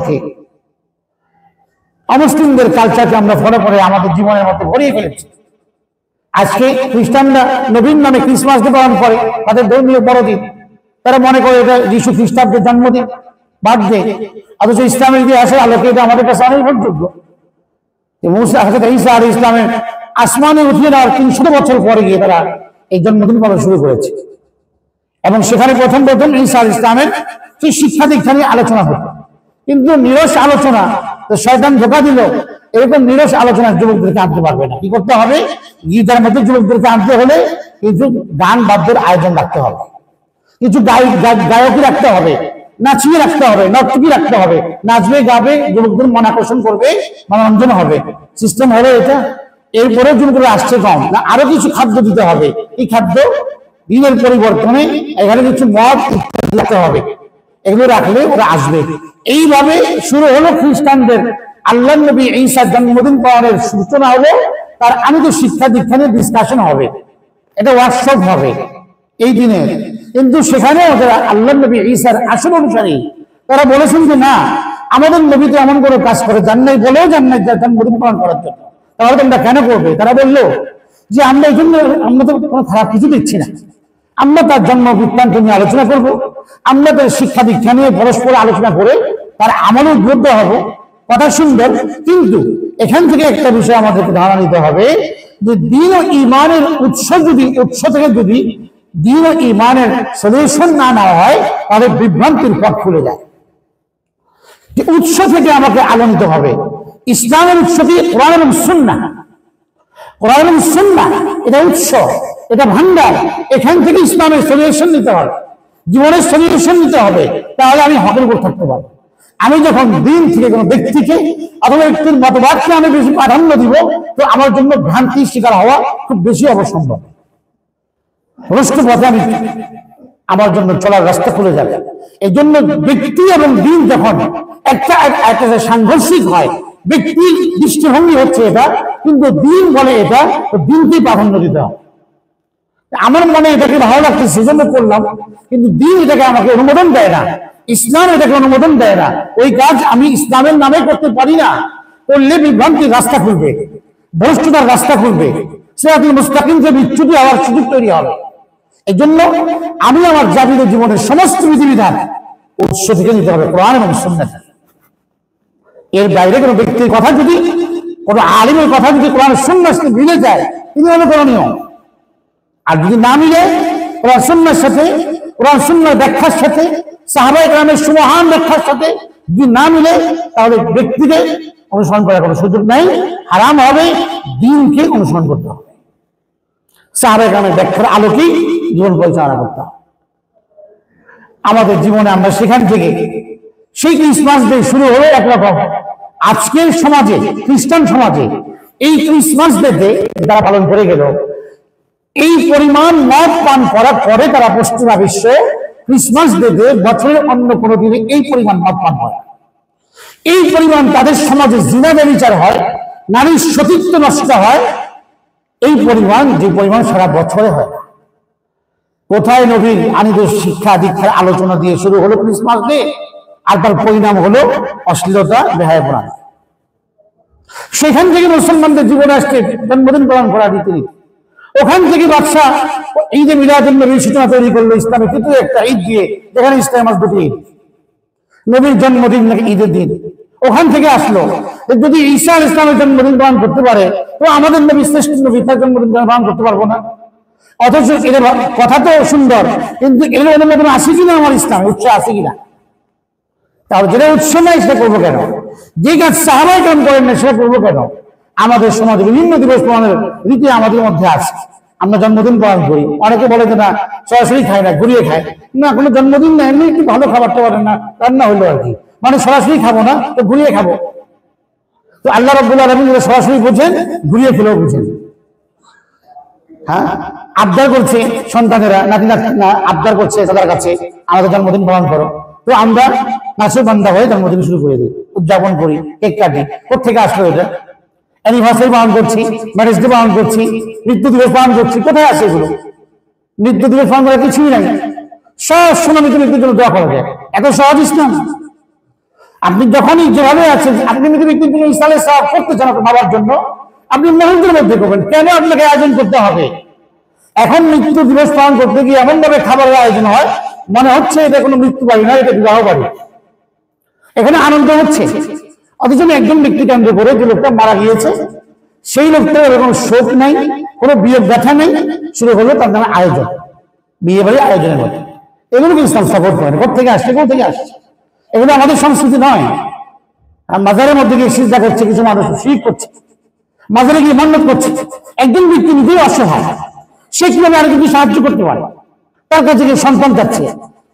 পক্ষে অমুসলিমদের কালচারকে আমরা ফলো করে আমাদের জীবনের মধ্যে ভরিয়ে ফেলেছি। আজকে খ্রিস্টানরা নবীন নামে ক্রিসমাস ডে পালন করে, তাদের ধর্মীয় বড়দিন। তারা মনে করে এটা যীশু খ্রিস্টাব্দের জন্মদিন, বার্থডে। অথচ ইসলামের ইতিহাসের আলোকে এটা আমাদের কাছে অনেক যোগ্য। ঈসা আলাইহিস সালামের আসমানে উঠিয়ে নেওয়ার 300 বছর পরে গিয়ে তারা এই জন্মদিন পালন শুরু করেছে। এবং সেখানে প্রথম ঈসা আলাইহিস সালামের সেই শিক্ষা দীক্ষা নিয়ে আলোচনা হতো। কিন্তু নিরস আলোচনা, শয়তান ধোঁকা দিল, এরকম নিরস আলোচনা যুবকদেরকে আনতে পারবে না। কি করতে হবে? গীতার মধ্যে যুবকদেরকে আনতে হলে কিছু গান বাদ্যের আয়োজন রাখতে হবে, কিছু গায়কই রাখতে হবে, নাচিয়ে রাখতে হবে, নর্তকী রাখতে হবে, নাচবে গাবে, যুবকদের মন আকর্ষণ করবে, মনোরঞ্জন হবে। সিস্টেম হলো এটা। এরপরে যুবকরা আসছে কম না, আরো কিছু খাদ্য দিতে হবে। এই খাদ্য দিনের পরিবর্তনে এখানে কিছু মদ রাখতে হবে, এগুলো রাখলে ওরা আসবে। এইভাবে শুরু হলো খ্রিস্টানদের আল্লাহ নবী ঈসার জন্মদিন পালনের সূচনা হলো। তার আমি তো শিক্ষা দীক্ষা নিয়ে ডিসকাশন হবে, এটা ওয়ার্কশপ হবে এই দিনে। কিন্তু সেখানেও যারা আল্লাহ নবী ঈসার আসল অনুসারী, তারা বলেছেন যে না, আমাদের নবী তো এমন করে কাজ করে যান নাই, বলেও যান নাই জন্মদিন পালন করার জন্য, তাহলে তোমরা কেন করবে? তারা বললো যে আমরা এই জন্য, আমরা তো কোনো খারাপ কিছু দিচ্ছি না, আমরা তার জন্ম বৃত্তান্ত নিয়ে আলোচনা করবো, আমরা তার শিক্ষা দীক্ষা নিয়ে পরস্পর আলোচনা করে তার আমলে উদ্বুদ্ধ হব। কথা সুন্দর, কিন্তু এখান থেকে একটা বিষয় আমাদেরকে ধারণা নিতে হবে যে দ্বীন ও ঈমানের উৎস থেকে যদি দ্বীন ও ঈমানের সলিউশন না নেওয়া হয়, তাহলে বিভ্রান্তির পথ খুলে যায়। যে উৎস থেকে আমাকে আলোকিত হবে। ইসলামের উৎস কি? কোরআন এবং সুন্নাহ। কোরআন এবং সুন্নাহ এটা উৎস, এটা ভান্ডার। এখান থেকে ইসলামের সলিউশন নিতে হবে, জীবনের সলিউশন নিতে হবে, তাহলে আমি হকের উপর থাকতে পারবো। আমি যখন দিন থেকে কোনো ব্যক্তিকে অথবা ব্যক্তির মতবাদকে আমি বেশি প্রাধান্য দিব, তো আমার জন্য ভ্রান্তির শিকার হওয়া খুব বেশি অবসম্ভব। ভ্রষ্ট পথে আমি আমার জন্য চলার রাস্তা খুলে যাবে। এই জন্য ব্যক্তি এবং দিন যখন একটা সাংঘর্ষিক হয়, ব্যক্তির দৃষ্টিভঙ্গি হচ্ছে এটা, কিন্তু দিন বলে এটা, তো দিনকে প্রাধান্য দিতে হবে। আমার মনে এটাকে ভালো লাগছে সেজন্য করলাম, কিন্তু দিন এটাকে আমাকে অনুমোদন দেয় না, ইসলাম এটাকে অনুমোদন দেয় না। ওই কাজ আমি ইসলামের নামে করতে পারি না, করলে বিভ্রান্তির রাস্তা খুলবে, ভ্রষ্টতার রাস্তা খুলবে, সিরাতুল মুস্তাকিম থেকে বিচ্যুতি হওয়ার সুযোগ তৈরি হবে। এই জন্য আমি আমার জাতীয় জীবনের সমস্ত বিধিবিধান উৎস থেকে নিতে হবে, কোরআন এবং সুন্নাহ। এর বাইরে কোনো ব্যক্তির কথা যদি, কোনো আলিমের কথা যদি কোরআন সুন্নাহর সাথে মিলে যায়, তিনি অনুকরণীয়। আর যদি না মিলে কোরআন সুন্নাহর সাথে, কোরআন সুন্নাহর ব্যাখ্যার সাথে, সাহাবায়ে কেরামের সুমহান ব্যাখ্যার সাথে যদি না মিলে, তাহলে ব্যক্তিকে অনুসরণ করার কোনো সুযোগ নাই, হারাম হবে। দ্বীনকে অনুসরণ করতে হবে, সাহাবায়ে কেরামের ব্যাখ্যার আলোকেই জীবন পরিচালনা করতে হবে। আমাদের জীবনে আমরা সেখান থেকে সেই ক্রিসমাস ডে শুরু হলো একরকম। আজকের সমাজে, খ্রিস্টান সমাজে এই ক্রিসমাস ডেতে তারা পালন করে গেল, এই পরিমাণ মদ পান করার পরে তারা পশ্চিমা বিশ্বে ক্রিসমাস ডেতে বছরের অন্য কোনো দিনে এই পরিমাণ মদ পান হয়, এই পরিমাণ তাদের সমাজে জিনা ব্যভিচার হয়, নারীর সতীত্ব নষ্ট হয়, এই পরিমাণ যে পরিমাণ সারা বছরে হয়। কোথায় নবীর আনিত শিক্ষা দীক্ষার আলোচনা দিয়ে শুরু হলো ক্রিসমাস ডে, আর তার পরিণাম হলো অশ্লীলতা, বেহায়াপনা। সেখান থেকে মুসলমানদের জীবনে আসছে জন্মদিন পালন করা রীতিনীতি। ওখান থেকে বাদশাহ ঈদে মিলাদুন নবীর সূচনা তৈরি করলো, ইসলামের তৃতীয় একটা ঈদ দিয়ে, যেখানে ইসলামের দুটি ঈদ, নবীর জন্মদিন নাকি ঈদের দিন। ওখান থেকে আসলো যদি ঈসা আলাইহিস সালামের জন্মদিন পালন করতে পারে, তো আমাদের নবী শ্রেষ্ঠ নবী, তার জন্মদিন পালন করতে পারবো না? অথচ এর কথা তো সুন্দর, কিন্তু এর অনুমোদন আসে কিনা আমার ইসলাম, উৎস আছে কিনা? তাহলে যেটা উৎস নাই সেটা করবো কেন? যে কাজ সাহাবায়ে কেরাম করেন না সেটা করবো কেন? আমাদের সমাজে বিভিন্ন দিবস পালনের রীতি আমাদের মধ্যে আছে। আমরা জন্মদিন পালন করি, অনেকে বলে যে না সরাসরি খায় না, ঘুরিয়ে খায় না, কোনো জন্মদিন না, এমনি একটু ভালো খাবারটা পারেন না, রান্না হইলো আর কি, মানে সরাসরি খাবো না, তো ঘুরিয়ে খাবো। তো আল্লাহ রাব্বুল আলামিন সরাসরি বুঝেন, ঘুরিয়ে খেলেও বুঝেন। হ্যাঁ, আবদার করছে সন্তানেরা, নাতি নাতনিরা আবদার করছে তাদের কাছে, আমাদের জন্মদিন পালন করো, তো আমরা নাচে বান্দা হয়ে জন্মদিন শুরু করে দিই, উদযাপন করি, কেক কাটি। কোথেকে আসলো এটা? অ্যানিভার্সারি পালন করছি, ম্যারেজ ডে পালন করছি, মৃত্যু দিবস পালন করছি, কোথায় আসে এগুলো? মৃত্যু দিবস পালন করা কিছুই নাই। সব সময় মৃত্যুর জন্য দোয়া করা যায়, এত সহজ ইসলাম। আপনি যখনই যেভাবে আছেন, আপনি যদি ব্যক্তির জন্য ইসলামের সওয়াব করতে চান বাবার জন্য, আপনি মুহূর্তের মধ্যে করবেন। কেন আপনাকে আয়োজন করতে হবে? এখন মৃত্যু দিবস পালন করতে গিয়ে এমন ভাবে খাবারের আয়োজন হয়, মনে হচ্ছে এটা কোনো মৃত্যু বাড়ি নয়, এটা বিবাহ বাড়ি। এখানে আনন্দ হচ্ছে, অথচ একজন ব্যক্তি কেন্দ্র করে যে লোকটা মারা গিয়েছে, সেই লোকটা এরকম শোক নাই, কোনো বিয়ে ব্যথা নেই, শুরু হলো তার নামে আয়োজন, বিয়ে বাড়ি আয়োজনের মধ্যে। এগুলোকে ইসলাম সাপোর্ট করে না। কোথেকে আসছে? কোথেকে আসছে? এগুলো আমাদের সংস্কৃতি নয়। আর মাজারের মধ্যে গিয়ে সিজদা করছে কিছু মানুষ, শিরক করছে, মাজারে গিয়ে মান্নত করছে। একজন ব্যক্তি নিজেই অসহায়, সে কিভাবে আরেকজনকে সাহায্য করতে পারে? তার কাছে গিয়ে সন্তান যাচ্ছে,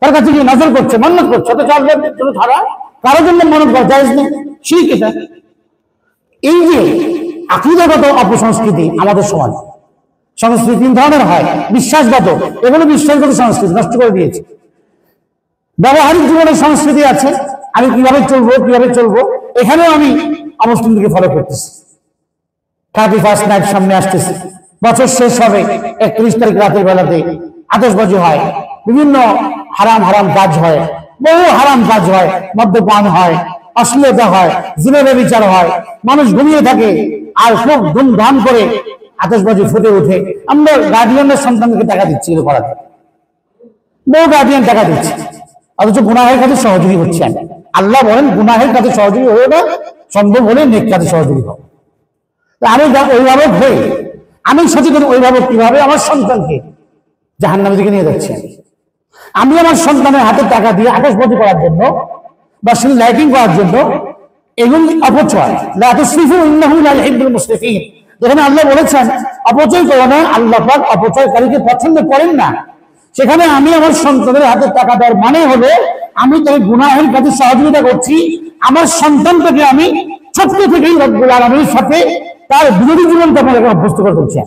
তার কাছে গিয়ে নজর করছে, মান্নত করছে, অথচ আল্লাহর জন্য ছাড়া কারো জন্য মানত করা জায়েজ নেই, শিরক এটা। এই যে আকীদাগত অপসংস্কৃতি আমাদের সমাজ, সংস্কৃতি তিন ধরনের হয়, বিশ্বাসগত, এগুলো বিশ্বাসগত সংস্কৃতি নষ্ট করে দিয়েছে। ব্যবহারিক জীবনের সংস্কৃতি আছে, আমি কিভাবে চলবো, এখানেও আমি অমুসলিমদেরকে ফলো করতেছি। 31st নাইট সামনে আসতেছে, বছর শেষ হবে, 31 তারিখ রাতের বেলাতে আতশবাজি হয়, বিভিন্ন হারাম কাজ হয়, বহু হারাম কাজ হয়, মদ্যপান হয়, অশ্লীলতা হয়, জিনার বিচার হয়, মানুষ ঘুমিয়ে থাকে, আর খুব ধুমধাম করে আতশবাজি ফুটে ওঠে। আমরা গার্ডিয়ানের সন্তানকে টাকা দিচ্ছি এগুলো করাতে, বহু গার্ডিয়ান টাকা দিচ্ছে, অথচ গুনাহের কাজে সহযোগী হচ্ছে। আমি আল্লাহ বলেন গুনাহের কাজে সহযোগী হয়ে না, সম্ভব হলে নেক কাজে সহযোগী হবে। আমি অভিভাবক হয়ে আমি সচেতন, অভিভাবক কিভাবে আমার সন্তানকে জাহান্নামের দিকে নিয়ে যাচ্ছে। আমি আমার সন্তানের হাতে টাকা দিয়ে আকাশবাজি করার জন্য বা শুধু লাইটিং করার জন্য, এগুলি অপচয়। যেখানে আল্লাহ বলেছেন অপচয় করো না, আল্লাহ পাক অপচয়কারীকে পছন্দ করেন না। সেখানে আমি আমার সন্তানের হাতে টাকা দেওয়ার মানে হলো আমি তাকে গুনাহের কাজে সহযোগিতা করছি। আমার সন্তানটাকে আমি ছোট্ট থেকেই রব্বুল আলামিনের সাথে তার বিরোধী জীবনযাপনের অভ্যস্ত করে তুলছি।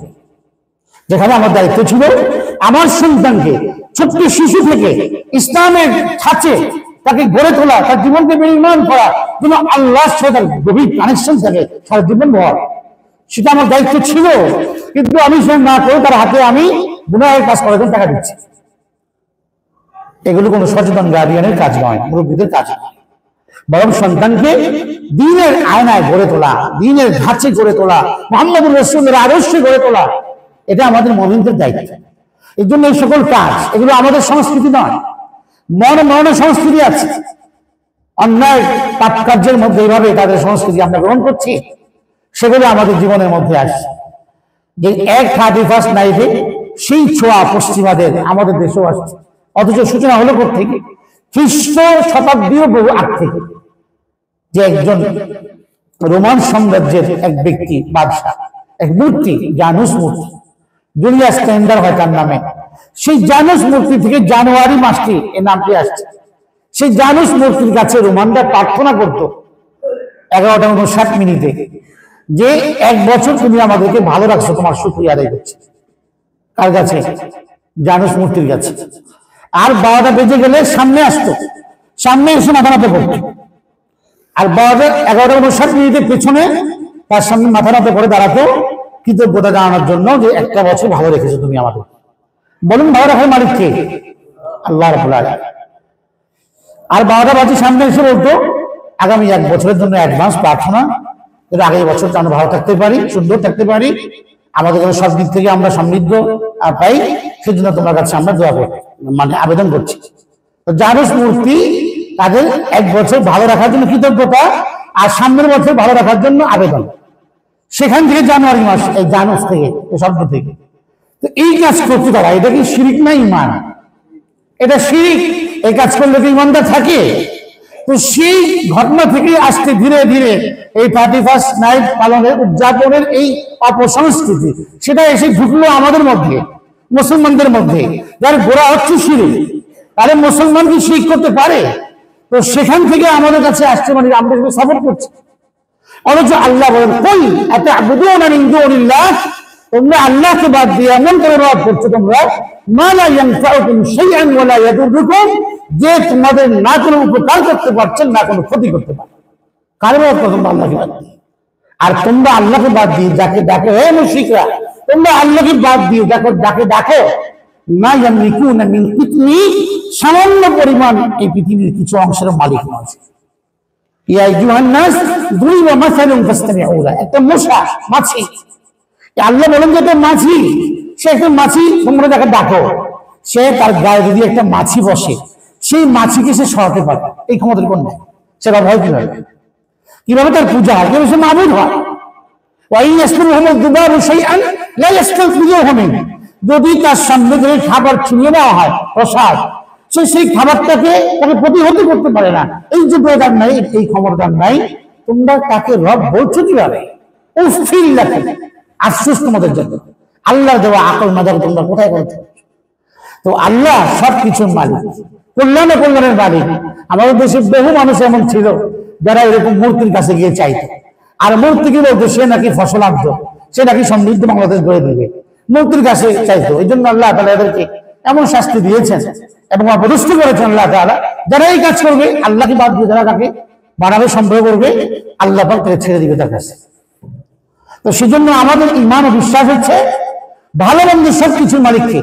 যেখানে আমার দায়িত্ব ছিল আমার সন্তানকে ছোট্ট শিশু থেকে ইসলামের ছাঁচে তাকে গড়ে তোলা, তার জীবনকে নির্মাণ করা, যেন আল্লাহর সাথে তার গভীর কানেকশন থাকে সারা জীবন ভর, সেটা আমার দায়িত্ব ছিল। কিন্তু আমি সেটা না করে তার হাতে আমি গুনাহের কাজ করার জন্য টাকা দিচ্ছি। এগুলো কোনো সচেতন গার্ডিয়ানের কাজ নয়, মুরব্বীদের কাজ নয়, বরং সন্তানকে দ্বীনের আয়নায় গড়ে তোলা, দ্বীনের ধাঁচে গড়ে তোলা, মুহাম্মদুর রাসূলের আদর্শে গড়ে তোলা, এটা আমাদের মুমিনদের দায়িত্ব। এই জন্য এই সকল কাজ, এগুলো আমাদের সংস্কৃতি নয়। মরণ সংস্কৃতি আছে, অন্যায় পাপ কার্যের মধ্যে এইভাবে তাদের সংস্কৃতি আমরা গ্রহণ করছি, সেগুলো আমাদের জীবনের মধ্যে আসছে। যে 31st নাইটে সেই ছোঁয়া পশ্চিমাদের আমাদের দেশেও আসছে, অথচ সূচনা হলো থেকে খ্রিস্ট শতাব্দীও বহু আগ থেকে। যে একজন রোমান সাম্রাজ্যের এক ব্যক্তি, বাদশাহ, এক মূর্তি, জানুস মূর্তি, জুলিয়াস স্যান্ডার হয় তার নামে, সেই জানুস মূর্তি থেকে জানুয়ারি মাসটি এই নামটি আসছে। সেই জানুস মূর্তির কাছে রোমানরা প্রার্থনা করত 11:59 যে 1 বছর তুমি আমাদেরকে ভালো রাখছো, তোমার শুকরিয়া আদায় করছে। কার কাছে? জানুস মূর্তির কাছে। আর 12টা বেজে গেলে সামনে আসতো, সামনে এসে মাথা নত করতো, আর 11:59 পেছনে তার সামনে মাথা নত করে দাঁড়াতো, কৃতজ্ঞতা জানানোর জন্য যে 1টা বছর ভালো রেখেছো তুমি আমাদের। বলুন ভালো রাখার মালিক কে? আল্লাহ রাব্বুল আলামিন। আর 12টা বাজে সামনে এসে বলতো আগামী 1 বছরের জন্য অ্যাডভান্স প্রার্থনা, এর আগের বছর আমরা ভালো থাকতে পারি, সুন্দর থাকতে পারি, আমাদের সব দিক থেকে আমরা সমৃদ্ধ পাই, সেজন্য তোমার কাছে আমরা দোয়া করি, মানে আবেদন করছি। তো জানুস মূর্তি তাদের 1 বছর ভালো রাখার জন্য কৃতজ্ঞতা, আর সামনের বছর ভালো রাখার জন্য আবেদন। সেখান থেকে জানুয়ারি মাস, এই জানুস থেকে, এই শব্দ থেকে। তো এই কাজ করতে তারা, এটা কি শিরিক না ঈমান? এটা শিরিক। এই কাজ করলে কি ঈমানদার থাকে? তো সেই ঘটনা থেকে আসতে ধীরে ধীরে এই 31st নাইট পালনের উদযাপনের এই অপসংস্কৃতি, সেটা এসে ঢুকলো আমাদের মধ্যে, মুসলমানদের মধ্যে, যার গোড়া হচ্ছে শিরিক। তাহলে মুসলমান কি শিরিক করতে পারে? তো সেখান থেকে আমাদের কাছে আসছে, মানে আমরা সাপোর্ট করছি। অথচ আল্লাহ বলেন কই আতা'বুদুনা মিন দুনিল্লাহ, তোমরা আল্লাহকে বাদ দিয়ে এমন করে রব করছো তোমরা, মা লা ইয়ানফাউকুম শাইআন ওয়া লা ইয়াদুররুকুম, যে তোমাদের না কোনো উপকার করতে পারছেন, না কোনো ক্ষতি করতে পারছেন। কার রব করো? তোমরা আল্লাহকে বাদ দিয়ে। আর তোমরা আল্লাহকে বাদ দিয়ে যাকে ডাকো, হে মুশরিকরা, তোমরা আল্লাহকে বাদ দিয়ে যাকে ডাকো, মা ইয়ামলিকুনা মিন কিতমির, সামান্য পরিমাণ এই পৃথিবীর কিছু অংশের মালিক নয়। ইয়া আইয়ুহান নাস দুরিবা মাসালুন ফাসতামিউ লাহু, একটা মশা মাছি, আল্লাহ বলেন যে একটা মাছি, সে একটা মাছি, তোমরা তাকে ডাকো, সে তার গায়ে যদি একটা মাছি বসে সেই মাছিকে সে সরাতে পারে, এই ক্ষমতার কোন নাই, সে ভয় কিভাবে, কিভাবে তার পূজা হয়, কিভাবে সে মাবুদ হয়। যদি তার সামনে থেকে খাবার ছিনিয়ে নেওয়া হয় প্রসাদ, সে সেই খাবারটাকে তাকে প্রতিহত করতে পারে না, এই যে যোগ্যতা নাই, এই ক্ষমতা নাই, তোমরা তাকে রব বলছো কিভাবে? আফসোস তোমাদের জন্য, আল্লাহ দেওয়া আকল মাদার তোমরা কোথায় করছো? তো আল্লাহ সবকিছুর মালিক, কল্যাণ ও কল্যাণের মালিক। আমাদের দেশে বহু মানুষ এমন ছিল যারা এরকম মূর্তির কাছে গিয়ে চাইতো, আর মূর্তিকে বলতো সে নাকি ফসল আনতো, সে নাকি সমৃদ্ধ বাংলাদেশ গড়ে দিবে, মূর্তির কাছে চাইতো। এই জন্য আল্লাহ তাআলা এদেরকে এমন শাস্তি দিয়েছেন এবং অপদস্থ করেছেন আল্লাহ তাআলা। যারা এই কাজ করবে, আল্লাহকে বাদ দিয়ে যারা তাকে বানাবে, সম্পর্ক করবে, আল্লাহ পাক তাকে ছেড়ে দিবে তার কাছে। তো সেজন্য আমাদের ঈমান ও বিশ্বাস হচ্ছে ভালো মন্দ সবকিছুর মালিককে।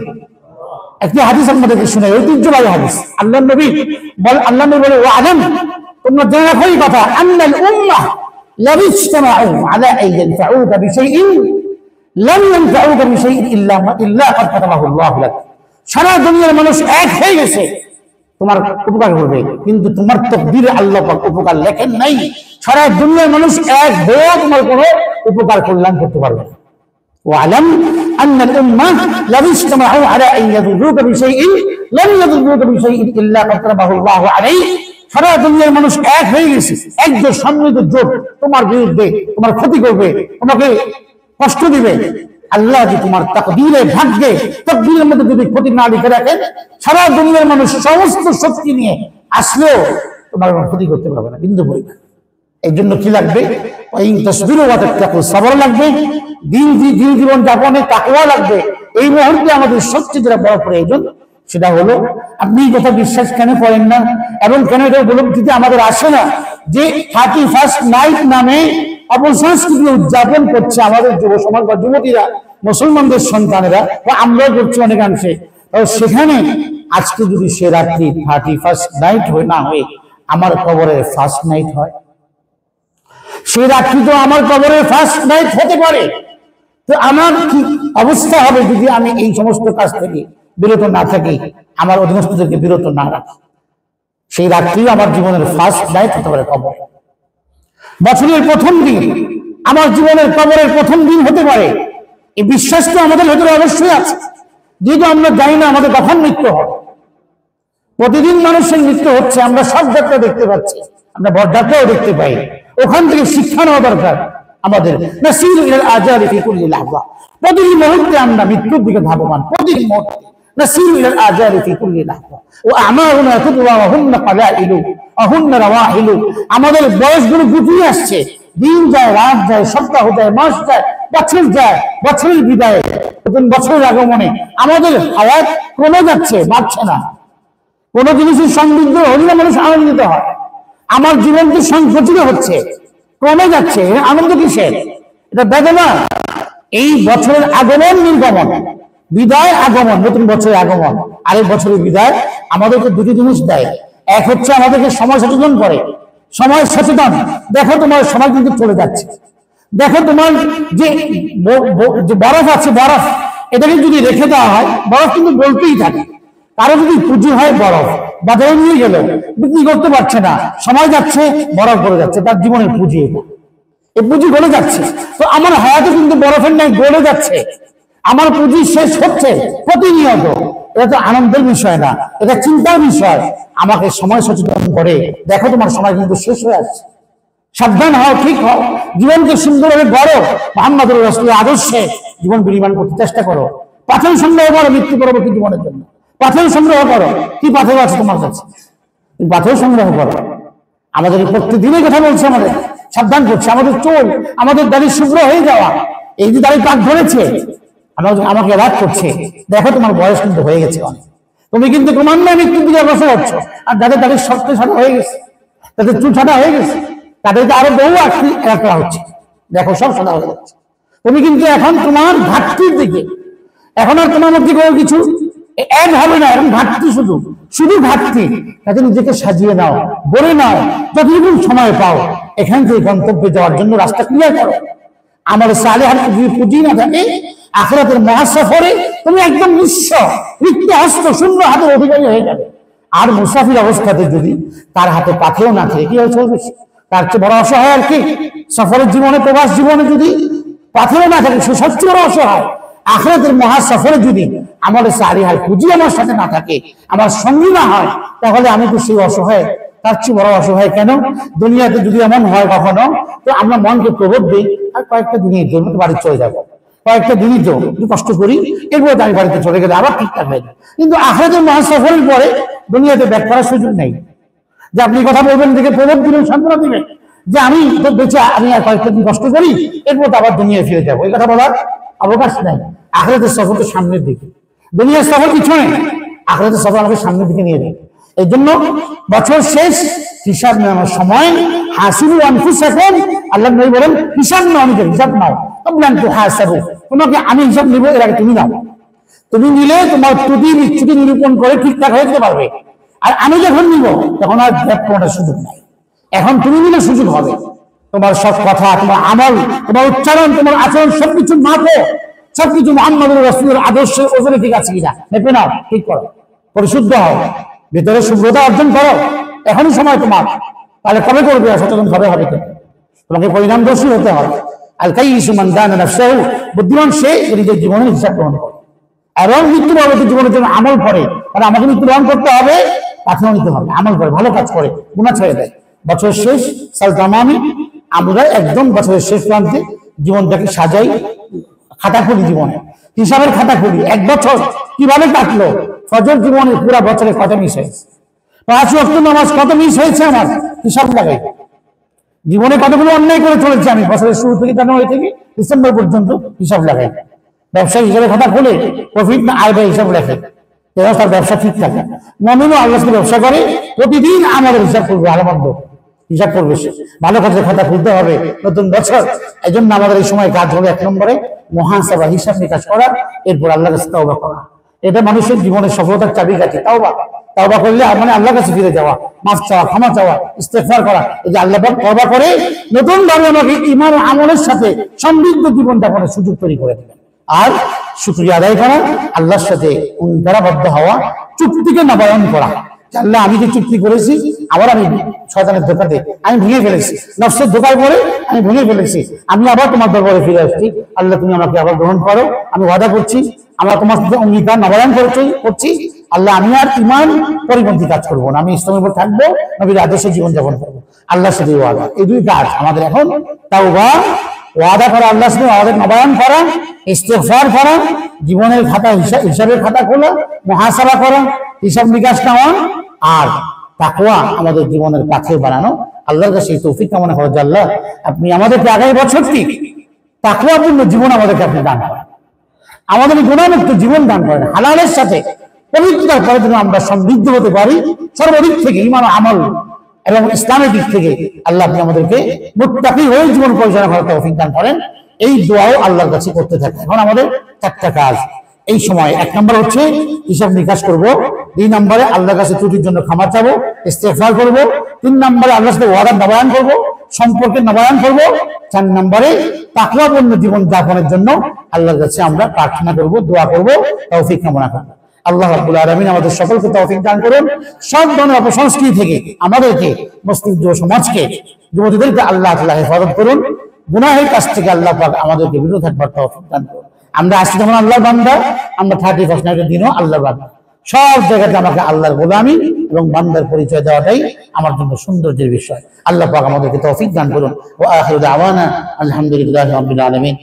একটি হাদিস আপনাদেরকে শুনে, ঐতিহ্যবাহী হাদিস, আল্লাহ নবী বলে, ও আলম, তোমরা জেনে রাখো এই কথা, আন্নাল উম্মাহ লাউ ইজতামাউ আলা আন ইয়ানফাউকা বিশাইইন লাম ইয়ানফাউকা বিশাইইন ইল্লা ক্বাদ কাতাবাহু আল্লাহু লাক। সারা দুনিয়ার মানুষ এক হয়ে গেছে তোমার উপকার করবে, কিন্তু তোমার তাকদীরে আল্লাহ পাক উপকার লেখেন নাই। সারা দুনিয়ার মানুষ এক হয়ে তোমার কোনো উপকার কল্যাণ করতে পারবে না। ওয়ালাম আন্নাল উম্মাহ লাউ ইজতামাউ আলা আন ইয়াদুররুকা বিশাইইন লাম ইয়াদুররুকা বিশাইইন ইল্লা ক্বাদ কাতাবাহু আল্লাহু আলাইক। সারা দুনিয়ার মানুষ এক হয়ে গেছে, একজন সম্মিলিত জোট তোমার বিরুদ্ধে তোমার ক্ষতি করবে, তোমাকে কষ্ট দিবে। আল্লাহ যে তোমার তাকদীরে, ভাগ্যে, তাকদীরের মধ্যে যদি ক্ষতি না লিখে রাখেন, সারা দুনিয়ার মানুষ সমস্ত শক্তি নিয়ে আসলেও তোমার ক্ষতি করতে পারবে না, বিন্দু পরিমাণ। এই জন্য কি লাগবে? সবর লাগবে, দিন জীবন যাপনে তাকওয়া লাগবে। এই মুহূর্তে আমাদের সবচেয়ে যেটা বড় প্রয়োজন সেটা হলো, আপনি এই কথা বিশ্বাস কেন করেন না এবং কেন এটা উপলব্ধিতে আমাদের আসে না যে 31st নাইট নামে অপসংস্কৃতি উদযাপন করছে আমাদের যুব সমাজ বা যুবতীরা, মুসলমানদের সন্তানেরা, বা আমরাও করছি অনেকাংশে। সেখানে আজকে যদি সে রাত্রি 31st নাইট না হয়ে আমার কবরের ফার্স্ট নাইট হয়, সে রাত্রি তো আমার কবরের ফার্স্ট নাইট হতে পারে। তো আমার কি অবস্থা হবে যদি আমি এই সমস্ত কাজ থেকে বিরত না থাকি, আমার অধীনস্থদেরকে বিরত না রাখি? সেই রাত্রি আমার জীবনের ফার্স্ট নাইট হতে পারে কবর, বছরের প্রথম দিন, আমার জীবনের কবরের প্রথম দিন হতে পারে। এই বিশ্বাস তো আমাদের ভেতরে অবশ্যই আছে, যেহেতু আমরা জানি না আমাদের কখন মৃত্যু হবে। প্রতিদিন মানুষের মৃত্যু হচ্ছে, আমরা সব যাত্রা দেখতে পাচ্ছি, আমরা বরযাত্রাও দেখতে পাই। ওখান থেকে শিক্ষা নেওয়া দরকার আমাদের। নাসিরু ইলাল আজালি ফি কুল্লি লাহযা, প্রতিটি মুহূর্তে আমরা মৃত্যুর দিকে ধাবমান, প্রতিটি মুহূর্তে। নাসিরু ইলাল আজালি ফি কুল্লি লাহযা ওয়া আমারুনা তুদওয়া ওয়া হুন্না কালাইলু ওয়া হুন্না রাওয়াহিলু। আমাদের বয়সগুলো গুটিয়ে আসছে, দিন যায়, রাত যায়, সপ্তাহ যায়, মাস যায়, বছর যায়, বছরের বিদায়ে, নতুন বছরের আগমনে আমাদের হায়াত কমে যাচ্ছে, বাড়ছে না। কোন জিনিসের সমৃদ্ধ হলে মানুষ আনন্দিত হয়, আমার জীবন তো সংকুচিত হচ্ছে, কমে যাচ্ছে, আনন্দ কিসের? এটা বেদনা। এই বছরের আগমন, নির্গমন, বিদায়, আগমন, নতুন বছরের আগমন, আরেক বছরের বিদায় আমাদেরকে দুটি জিনিস দেয়। এক হচ্ছে আমাদেরকে সময় সচেতন করে, সময় সচেতন। দেখো তোমার সময় কিন্তু চলে যাচ্ছে, দেখো তোমার যে বরফ আছে, বরফ এটাকে যদি রেখে দেওয়া হয়, বরফ কিন্তু বলতেই থাকে। কারো যদি পুঁজি হয়, বরফ বাজারে নিয়ে গেল, বিক্রি করতে পারছে না, সময় যাচ্ছে, বরফ গলে যাচ্ছে, তার জীবনের পুঁজি এটা, এই পুঁজি গলে যাচ্ছে। তো আমার হায়াতে কিন্তু বরফের ন্যায় গলে যাচ্ছে, আমার পুঁজি শেষ হচ্ছে প্রতিনিয়ত। এটা তো আনন্দের বিষয় না, এটা চিন্তার বিষয়। আমাকে সময় সচেতন করে, দেখো তোমার সময় কিন্তু শেষ হয়ে আসছে, সাবধান হও, ঠিক হও, জীবনকে সুন্দরভাবে গড়ো, মুহাম্মদুর রাসূলের আদর্শে জীবন বিনির্মাণ করতে চেষ্টা করো। পাথর সংগ্রহ করো মৃত্যু পরবর্তী জীবনের জন্য, পাথর সংগ্রহ করো। কি পাথর আছে তোমার কাছে? পাথর সংগ্রহ করো। আমাদের প্রত্যেকদিনের কথা বলছে, আমাদের সাবধান করছে। আমাদের চুল, আমাদের দাড়ি শুভ্র হয়ে যাওয়া, এই যে দাড়ি পাক ধরেছে, আমাকে অবাক করছে। দেখো তোমার বয়স কিন্তু হয়ে গেছে অনেক, তুমি কিন্তু ক্রমান্বয়ে মৃত্যুর দিকে অগ্রসর হচ্ছ। আর যাদের দাড়ির শক্ত সাদা হয়ে গেছে, তাদের চুল সাদা হয়ে গেছে, তাদেরকে আরো বহু করা হচ্ছে, দেখো সব সাদা হয়ে যাচ্ছে। তুমি কিন্তু এখন তোমার ঘাটতির দিকে, এখন আর তোমার মধ্যে কোনো কিছু এক হবে না, এরকম ঘাটতি, শুধু শুধু ঘাটতি। তাতে নিজেকে সাজিয়ে নাও, গড়ে নাও, যতটুকু সময় পাও এখান থেকে গন্তব্যে যাওয়ার জন্য রাস্তা ক্লিয়ার করো। আমার সালেহাত যদি পুঁজি না থাকে, আখিরাতের মহাসফরে তুমি একদম নিঃস্ব, রিক্ত হস্ত, শূন্য হাতের অধিকারী হয়ে যাবে। আর মুসাফির অবস্থাতে যদি তার হাতে পাথেও না থাকে, কি হয়ে চলবে? তার চেয়ে বড় অসহায় আর কি? সফরের জীবনে, প্রবাস জীবনে যদি পাথেও না থাকে, সে সবচেয়ে বড় অসহায়। আখিরাতের মহাসফরে যদি আমার সালিহাত পুঁজি আমার সাথে না থাকে, আমার সঙ্গী না হয়, তাহলে আমি তো সেই অসহায়, তার চেয়ে বড় অসহায় কেন? দুনিয়াতে যদি এমন হয় কখনো, তো আমরা মনকে প্রবোধ দিই, আর কয়েকটা দিনের জন্য বাড়ি চলে যাবো, কয়েকটা দিনই তো একটু কষ্ট করি, এরপর আমি বাড়িতে চলে গেলে আবার ঠিকঠাক হয়ে যায়। কিন্তু আখিরাতের মহাসফরের পরে দুনিয়াতে ব্যাক করার সুযোগ নেই যে আপনি কথা বলবেন, দেখে প্রবোধ দিবেন, সান্ত্বনা দিবেন যে আমি তো বেঁচে, আমি আর কয়েকটা দিন কষ্ট করি, এরপর তো আবার দুনিয়ায় ফিরে যাবো, এই কথা বলার অবকাশ নেই। আখিরাতের সফর তো সামনের দিকে, দুনিয়ার সফর পিছনে, আখিরাতের সফর আমাকে সামনের দিকে নিয়ে যায়। এই জন্য বছর শেষ হিসাব নেওয়ার সময় হাসিবু আনফুসাকুম, আল্লাহ নবী বলেন হিসাব নাও, নিজের হিসাব নাও, কাবলান তুহাসাবু, তোমাকে আমি হিসাব নিব, এর আগে তুমি নাও। তুমি নিলে তোমার ত্রুটি বিচ্যুতি নিরূপণ করে ঠিকঠাক হয়ে যেতে পারবে। আর আমি যখন নিব তখন আর গ্যাপ করার সুযোগ নাই। এখন তুমি নিলে সুযোগ হবে। তোমার সব কথা, তোমার আমল, তোমার উচ্চারণ, তোমার আচরণ সবকিছু মাপো, সবকিছু মুহাম্মদুর রাসূলের আদর্শের ওজনে ঠিক আছে কিনা মেপে নাও, ঠিক করো, পরিশুদ্ধ হও, ভিতরে শুভ্রতা অর্জন করো। এখনই সময় তোমার, তাহলে কবে করবে? সচেতন কবে হবে? তোমাকে পরিণামদর্শী হতে হবে। আল কাইয়িসু মান দানা নাফসাহু, বুদ্ধিমান সে নিজের জীবনের হিসাব গ্রহণ করে এবং মৃত্যু পরবর্তী জীবনের জন্য আমল করে। কারণ আমাকে মৃত্যুবরণ করতে হবে, পাথর নিতে হবে, আমল করে, ভালো কাজ করে, গুনাহ ছেড়ে দেয়। বছর শেষ সালতামামি, আমরা একদম বছরের শেষ প্রান্তে জীবনটাকে সাজাই, খাতা খুলি, জীবনে হিসাবের খাতা খুলি। এক বছর কিভাবে কাটলো? ফজর জীবনে পুরো বছরে কত মিস হয়েছে, 5 ওয়াক্ত নামাজ কত মিস হয়েছে, আমার হিসাব লাগাই। জীবনে কতগুলো অন্যায় করে চলেছি আমি, বছরের শুরু থেকে জানুয়ারি থেকে ডিসেম্বর পর্যন্ত হিসাব লাগাই। ব্যবসায়ী হিসাবে খাতা খুলে প্রফিট না আয় ব্যয় হিসাব লেখে, তার ব্যবসা ঠিক থাকে। মুমিনও আল্লাহর সাথে ব্যবসা করে, প্রতিদিন আমাদের হিসাব করবে, ভালো মন্দ হিসাব করবে, সে ভালো কাজের খাতা খুলতে হবে নতুন বছর। এই জন্য আমাদের এই সময় কাজ হবে 1 নম্বরে মুহাসাবা, হিসাব নিকাশ করা, এরপর আল্লাহর কাছে তওবা করা। এটা মানুষের জীবনের সফলতার চাবিকাঠি। তাওবা, তওবা করলে মানে আল্লাহর কাছে ফিরে যাওয়া, মাফ চাওয়া, ক্ষমা চাওয়া, ইস্তেগফার করা। এই যে আল্লাহ পাক তওবা করে নতুন ভাবে আমাকে ঈমান ও আমলের সাথে সমৃদ্ধ জীবন যাপনের সুযোগ তৈরি করে দিবেন। আর শুকরিয়া আদায় করা, আল্লাহর সাথে অঙ্গীকারাবদ্ধ হওয়া, চুক্তিকে নবায়ন করা। আল্লাহ আমি যে চুক্তি করেছি, আবার আমি শয়তানের ধোঁকাতে আমি ভেঙে ফেলেছি, নফসের ধোঁকায় পড়ে আমি ভেঙে ফেলেছি, আমি আবার তোমার দরবারে ফিরে আসছি। আল্লাহ তুমি আমাকে আবার গ্রহণ করো, আমি ওয়াদা করছি, আমরা তোমার সাথে অঙ্গীকার নবায়ন করছি। আল্লাহ আমি আর ঈমান পরিপন্থী কাজ করবো না, আমি ইসলামের উপর থাকবো, নবীর আদর্শে জীবনযাপন করবো। আল্লাহর সাথে ওয়াদা, এই 2 কাজ আমাদের এখন। তাওবা, ওয়াদা করা, আল্লাহর সাথে ওয়াদা নবায়ন করা, ইস্তেগফার করা, জীবনের খাতা হিসাবের খাতা খোলা, মুহাসাবা করা, হিসাব নিকাশ নেওয়া, আর তাকওয়া আমাদের জীবনের কাছে বানানো। আল্লাহর কাছে তৌফিক কামনা করা যে আল্লাহ আপনি আমাদেরকে আগামী বছরটি তাকওয়াপূর্ণ জীবন আমাদেরকে আপনি দান করেন, আমাদের গুনাহমুক্ত জীবন দান করেন, হালালের সাথে পবিত্রতা করার জন্য আমরা সমৃদ্ধ হতে পারি সর্বদিক থেকে, ঈমান ও আমল এবং ইসলামের দিক থেকে। আল্লাহ আপনি আমাদেরকে মুত্তাকি হয়ে জীবন পরিচালনা করার তৌফিক দান করেন। এই দোয়াও আল্লাহর কাছে করতে থাকি। এখন আমাদের 4টা কাজ এই সময়। 1 নম্বর হচ্ছে হিসাব নিকাশ করব, 2 নম্বরে আল্লাহর কাছে ত্রুটির জন্য ক্ষমা চাবো, ইস্তেগফার করব, 3 নম্বরে আল্লাহর সাথে ওয়াদা নবায়ন করব, সম্পর্কে নবায়ন করব, 4 নম্বরে তাকওয়াপূর্ণ জীবন যাপনের জন্য আল্লাহর কাছে আমরা প্রার্থনা করব, দোয়া করব, তৌফিক কামনা করব। আল্লাহ রাব্বুল আলামিন আমাদের সকলকে তৌফিক দান করুন। সব ধরনের অপসংস্কৃতি থেকে আমাদেরকে, মুসলিম যুব সমাজকে, যুবতীদেরকে আল্লাহ তাআলা হেফাজত করুন। গুনাহের কাছ থেকে আল্লাহ পাক আমাদেরকে বিরত থাকবার তৌফিক দান করুন। আমরা আজকে যেমন আল্লাহর বান্দা, আমরা 31 নাইটের দিনও আল্লাহর বান্দা। সব জায়গাতে আমাকে আল্লাহর গোলামি এবং বান্দার পরিচয় দেওয়াটাই আমার জন্য সৌন্দর্যের বিষয়। আল্লাহ পাক আমাদেরকে তৌফিক দান করুন। ওয়া আখিরু দাওয়ানা আলহামদুলিল্লাহি রাব্বিল আলামিন।